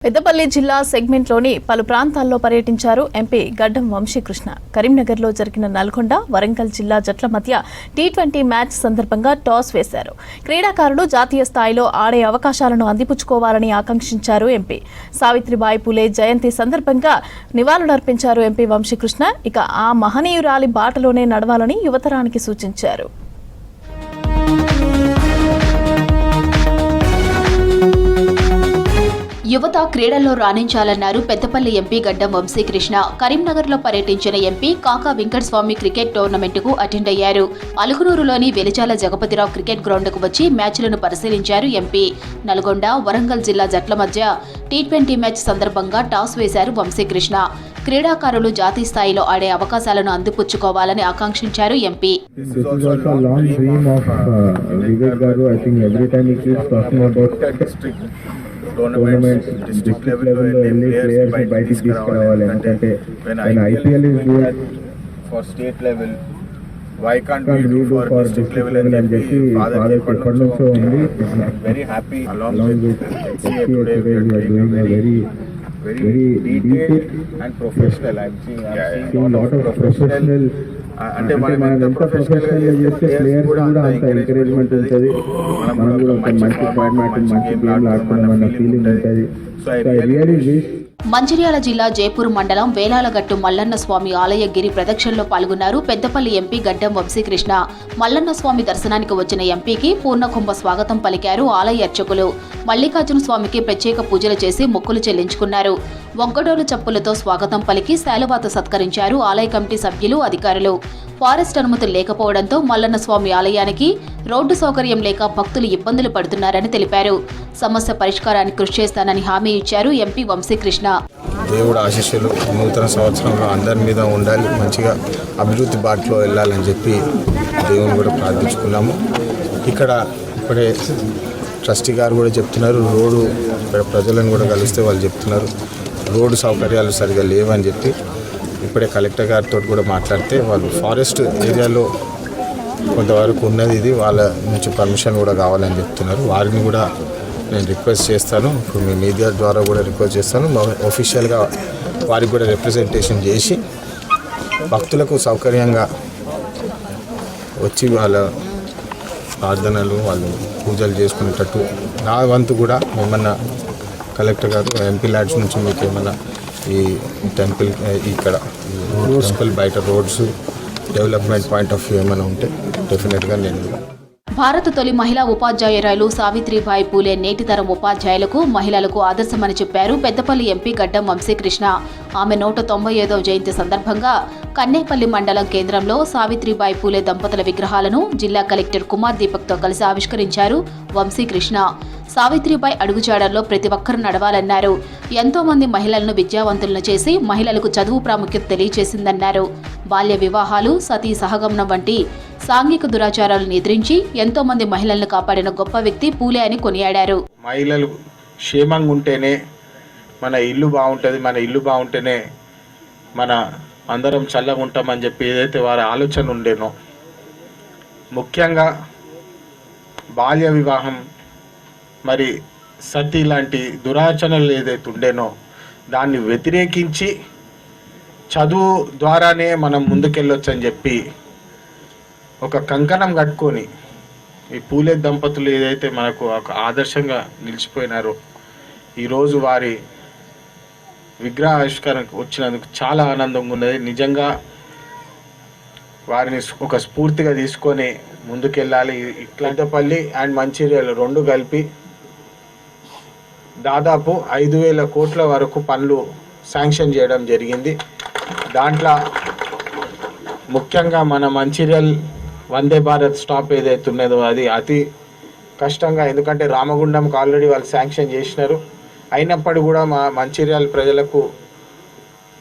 పెద్దపల్లి జిల్లా సెగ్మెంట్లోని పలు ప్రాంతాల్లో పర్యటించారు ఎంపీ గడ్డం వంశీకృష్ణ. కరీంనగర్లో జరిగిన నల్గొండ, వరంగల్ జిల్లా జట్ల మధ్య టీ20 మ్యాచ్ సందర్భంగా టాస్ వేశారు. క్రీడాకారులు జాతీయ స్థాయిలో ఆడే అవకాశాలను అందిపుచ్చుకోవాలని ఆకాంక్షించారు ఎంపీ. సావిత్రిబాయి పూలే జయంతి సందర్భంగా నివాళులర్పించారు ఎంపీ వంశీకృష్ణ. ఇక ఆ మహనీయురాలి బాటలోనే నడవాలని యువతరానికి సూచించారు. యువత క్రీడల్లో రాణించాలన్నారు పెద్దపల్లి ఎంపీ గడ్డం వంశీకృష్ణ. కరీంనగర్లో పర్యటించిన ఎంపీ కాకా వెంకటస్వామి క్రికెట్ టోర్నమెంటుకు అటెండ్ అయ్యారు. అలుగునూరులోని వెలిచాల జగపతిరావు క్రికెట్ గ్రౌండ్కు వచ్చి మ్యాచ్లను పరిశీలించారు ఎంపీ. నల్గొండ, వరంగల్ జిల్లా జట్ల మధ్య టీ20 మ్యాచ్ సందర్భంగా టాస్ వేశారు వంశీకృష్ణ. క్రీడాకారులు జాతీయ స్థాయిలో ఆడే అవకాశాలను అందిపుచ్చుకోవాలని ఆకాంక్షించారు ఎంపీ. టోర్నమెంట్స్ డిస్ట్రిక్ట్ లెవెల్లో వెళ్ళి ప్లేయర్స్ బయటికి తీసుకురావాలి. ఎందుకంటే IPL is good for state level, why can't we do for district level అని చెప్పి ఫాదర్ ఎప్పటి నుంచో ఉంది. Very happy along with today we are doing a very detailed and professional. I'm seeing lot of professional. అంటే మనం ఎంత professional గా చేస్తే ప్లేయర్స్ కూడా అంత ఎంకరేజ్మెంట్ ఉంటుంది. మనం కూడా ఒక మంచి ఫార్మాట్ మంచి గేమ్ ఆడుతున్నామన్న ఫీలింగ్ ఉంటుంది. So I really wish. Mancherial జిల్లా జైపూర్ మండలం వేలాలగట్టు మల్లన్న స్వామి ఆలయ గిరి ప్రదక్షిణలో పాల్గొన్నారు పెద్దపల్లి ఎంపీ గడ్డం వంశీకృష్ణ. మల్లన్న స్వామి దర్శనానికి వచ్చిన ఎంపీకి పూర్ణకుంభ స్వాగతం పలికారు ఆలయ అర్చకులు. మల్లికార్జున స్వామికి ప్రత్యేక పూజలు చేసి మొక్కులు చెల్లించుకున్నారు. ఒక్కడోలు చప్పులతో స్వాగతం పలికి శాలువాతో సత్కరించారు ఆలయ కమిటీ సభ్యులు, అధికారులు. ఫారెస్ట్ అనుమతులు లేకపోవడంతో మల్లన్న స్వామి ఆలయానికి రోడ్డు సౌకర్యం లేక భక్తులు ఇబ్బందులు పడుతున్నారని తెలిపారు. సమస్య పరిష్కారానికి కృషి చేస్తానని హామీ ఇచ్చారు ఎంపీ వంశీకృష్ణ. దేవుడు ఆశీస్సులు నూతన సంవత్సరంలో అందరి మీద ఉండాలి, మంచిగా అభివృద్ధి బాటలో వెళ్ళాలని చెప్పి దేవుని కూడా ప్రార్థించుకున్నాము. ఇప్పుడే ట్రస్టీ గారు కూడా చెప్తున్నారు, రోడ్డు ఇక్కడ ప్రజలను కూడా కలిస్తే వాళ్ళు చెప్తున్నారు రోడ్డు సౌకర్యాలు సరిగా లేవని చెప్పి. ఇప్పుడే కలెక్టర్ గారితో కూడా మాట్లాడితే వాళ్ళు ఫారెస్ట్ ఏరియాలో కొంతవరకు ఉన్నది, ఇది వాళ్ళ నుంచి పర్మిషన్ కూడా కావాలని చెప్తున్నారు. వారిని కూడా నేను రిక్వెస్ట్ చేస్తాను, ఇప్పుడు మీ మీడియా ద్వారా కూడా రిక్వెస్ట్ చేస్తాను, ఆఫీషియల్గా వారికి కూడా రిప్రజెంటేషన్ చేసి భక్తులకు సౌకర్యంగా వచ్చి వాళ్ళ ప్రార్థనలు వాళ్ళు పూజలు చేసుకునేటట్టు నా వంతు కూడా ఏమన్నా కలెక్టర్ గారు ఎంపీ ల్యాడ్స్ నుంచి మీకు ఏమన్నా ఈ టెంపుల్ ఇక్కడ టెంపుల్ బయట roads development point of view ఏమైనా ఉంటే డెఫినెట్గా నేను. భారత తొలి మహిళా ఉపాధ్యాయురాలు సావిత్రిబాయి పూలే నేటి తరం ఉపాధ్యాయులకు, మహిళలకు ఆదర్శమని చెప్పారు పెద్దపల్లి ఎంపీ గడ్డం వంశీకృష్ణ. ఆమె 195వ జయంతి సందర్భంగా కన్నేపల్లి మండలం కేంద్రంలో సావిత్రిబాయి పూలే దంపతుల విగ్రహాలను జిల్లా కలెక్టర్ కుమార్ దీపక్తో కలిసి ఆవిష్కరించారు వంశీకృష్ణ. సావిత్రిబాయి అడుగుజాడల్లో ప్రతి ఒక్కరూ నడవాలన్నారు. ఎంతో మంది మహిళలను విద్యావంతులను చేసి మహిళలకు చదువు ప్రాముఖ్యత తెలియజేసిందన్నారు. బాల్య వివాహాలు, సతీ సహగమనం వంటి సాంఘిక దురాచారాలను ఎదిరించి ఎంతో మంది మహిళలను కాపాడిన గొప్ప వ్యక్తి పూలే అని కొనియాడారు. మహిళలు క్షేమంగా ఉంటేనే మన ఇల్లు బాగుంటుంది, మన ఇల్లు బాగుంటేనే మన అందరం చల్లగా ఉంటామని చెప్పి ఏదైతే వారి ఆలోచన ఉండేనో, ముఖ్యంగా బాల్య వివాహం మరి సతీ లాంటి దురాచరణలు ఏదైతే ఉండేనో దాన్ని వ్యతిరేకించి చదువు ద్వారానే మనం ముందుకెళ్ళొచ్చు అని చెప్పి ఒక కంకణం కట్టుకొని ఈ పూలే దంపతులు ఏదైతే మనకు ఒక ఆదర్శంగా నిలిచిపోయినారో, ఈరోజు వారి విగ్రహ ఆవిష్కరణకు వచ్చినందుకు చాలా ఆనందంగా ఉన్నది. నిజంగా వారిని ఒక స్ఫూర్తిగా తీసుకొని ముందుకెళ్ళాలి. పెద్దపల్లి అండ్ మంచిర్యాల రెండు కలిపి దాదాపు 5,000 కోట్ల వరకు పనులు శాంక్షన్ చేయడం జరిగింది. దాంట్లో ముఖ్యంగా మన మంచిర్యాల్ వందే భారత్ స్టాప్ ఏదైతే ఉన్నదో అది అతి కష్టంగా, ఎందుకంటే రామగుండంకి ఆల్రెడీ వాళ్ళు శాంక్షన్ చేసినారు. అయినప్పటికీ కూడా మా మంచిర్యాల ప్రజలకు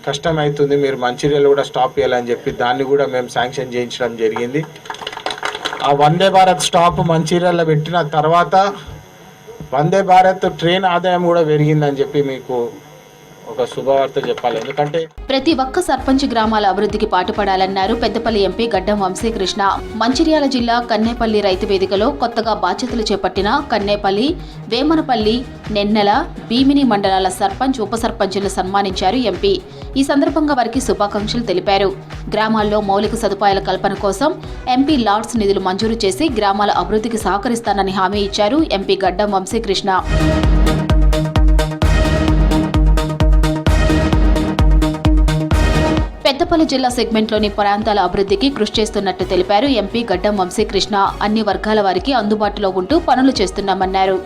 కష్టమవుతుంది, మీరు మంచిర్యాల కూడా స్టాప్ చేయాలని చెప్పి దాన్ని కూడా మేము శాంక్షన్ చేయించడం జరిగింది. ఆ వందే భారత్ స్టాప్ మంచిర్యాలలో పెట్టిన తర్వాత వందే భారత్ ట్రైన్ ఆదాయం కూడా పెరిగిందని చెప్పి మీకు ఒక శుభవార్త చెప్పాలి. ఎందుకంటే ప్రతి ఒక్క సర్పంచ్ గ్రామాల అభివృద్ధికి పాటుపడాలన్నారు పెద్దపల్లి ఎంపీ గడ్డం వంశీకృష్ణ. మంచిర్యాల జిల్లా కన్నేపల్లి రైతు వేదికలో కొత్తగా బాధ్యతలు చేపట్టిన కన్నేపల్లి, వేమనపల్లి, నెన్నెల, భీమిని మండలాల సర్పంచ్, ఉప సర్పంచులను సన్మానించారు ఎంపీ. ఈ సందర్భంగా వారికి శుభాకాంక్షలు తెలిపారు. గ్రామాల్లో మౌలిక సదుపాయాల కల్పన కోసం ఎంపీ లాడ్స్ నిధులు మంజూరు చేసి గ్రామాల అభివృద్ధికి సహకరిస్తానని హామీ ఇచ్చారు ఎంపీ గడ్డం వంశీకృష్ణ. పెద్దపల్లి జిల్లా సెగ్మెంట్లోని ప్రాంతాల అభివృద్ధికి కృషి చేస్తున్నట్టు తెలిపారు ఎంపీ గడ్డం వంశీకృష్ణ. అన్ని వర్గాల వారికి అందుబాటులో ఉంటూ పనులు చేస్తున్నామన్నారు.